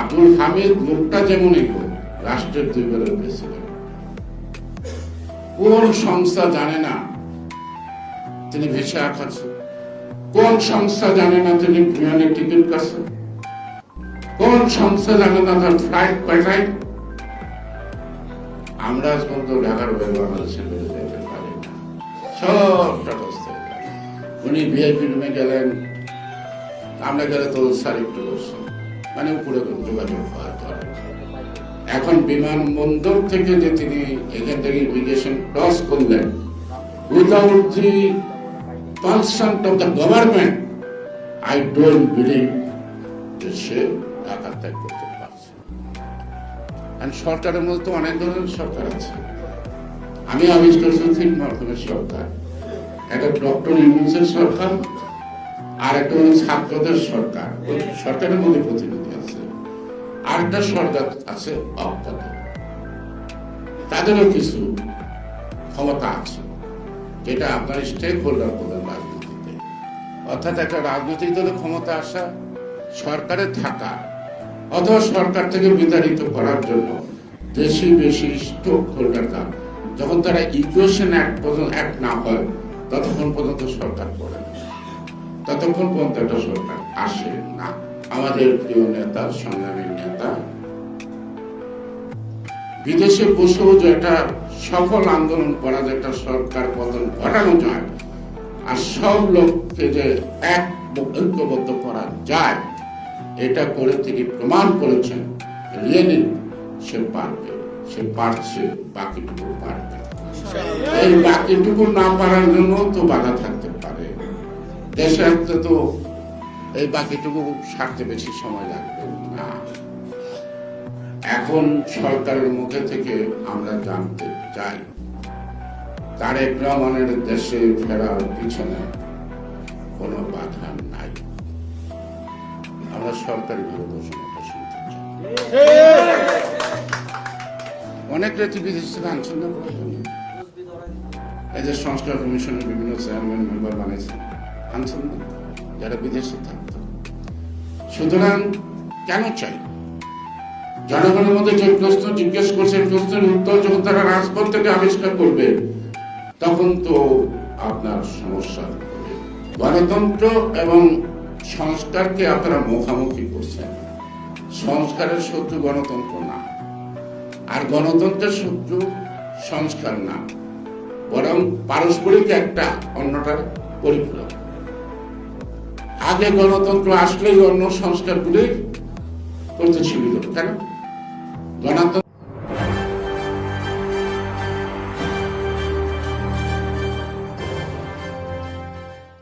আব্দুল হামিদ লোকটা যেমনই হোক, রাষ্ট্রের দুইবারের প্রেসিডেন্ট। কোন সংস্থা জানে না তিনি ভিসা খাচ্ছেন? কোন সংস্থা জানে না তিনি বিমানের টিকিট কাটছেন? কোন সংস্থা জানে না তার ফ্লাইট পাঠায়? আমরা আজ পর্যন্ত ঢাকার বাইরে বাংলাদেশে বেড়ে যেতে পারি না, সবটা অবস্থায়। উনি ভিআইপি রুমে গেলেন, আমরা গেলে তো স্যার একটু বসছেন, মানে উপরে যোগাযোগ হওয়ার পরে। এখন বিমানবন্দর থেকে যে তিনি এখান থেকে ইমিগ্রেশন ক্রস করলেন without the consent of the government, I don't believe যে সে ঢাকা ত্যাগ করতে পারছে। সরকারের মধ্যে তো অনেক ধরনের সরকার আছে। আমি আবিষ্কার করেছি তিন রকমের সরকার। একটা ডক্টর ইউনূসের সরকার, আর একটা হলো ছাত্রদের সরকার, সরকারের মধ্যে প্রতিনিধি আছে। আর একটা সরকার আছে অজ্ঞাত, তাদেরও কিছু ক্ষমতা আছে, যেটা আপনার স্টেক হোল্ডার বলেন রাজনীতিতে। অর্থাৎ একটা রাজনৈতিক দলের ক্ষমতা আসা, সরকারে থাকা, অথবা সরকার থেকে বিতাড়িত করার জন্য বেশি বেশি স্টেক হোল্ডাররা, যখন তারা ইকুয়েশন অ্যাক্ট না হয় ততক্ষণ পর্যন্ত সরকার করে না, ততক্ষণ পর্যন্ত একটা সরকার আসে না। আমাদের প্রিয় নেতা, সংগ্রামী নেতা বিদেশে বসেও যে একটা সফল আন্দোলন করা, যে একটা সরকার পতন ঘটানো যায়, আর সব লোককে যে এক ঐক্যবদ্ধ করা যায়, এটা করে তিনি প্রমাণ করেছেন। লেনিন সে পারবে, সে পারছে, বাকিটুকু পারবে। এই বাকিটুকু না পারার জন্য তো বাধা থাকতে পারে, দেশে আসতে তো এই বাকিটুকু সারতে বেশি সময় লাগবে না। এখন সরকারের মুখে থেকে আমরা জানতে চাই তারেক রহমানের দেশে ফেরার পিছনে কোনো বাধা নাই। আমরা সরকারি ঘোষণাটা শুনতে চাই। অনেক রেতি বিদেশ থেকে আনছেন না, এই যে সংস্কার কমিশনের বিভিন্ন চেয়ারম্যান মেম্বার বানিয়েছেন, আনছেন না, যারা বিদেশে থাকতো। সুতরাং কেন চাই? জনগণের মধ্যে যে প্রশ্ন জিজ্ঞেস করছে, প্রশ্নের উত্তর যখন তারা রাজপথ থেকে আবিষ্কার করবে, তখন তো আপনার সমস্যা হবে। গণতন্ত্র এবং সংস্কারকে আপনারা মুখামুখি করছেন। সংস্কারের শত্রু গণতন্ত্র না, আর গণতন্ত্রের শত্রু সংস্কার না, বরং পারস্পরিক একটা অন্যটার পরিপূরক। আগে গণতন্ত্র আসলেই অন্য সংস্কারগুলি করতে ছিল কেন? গণতন্ত্র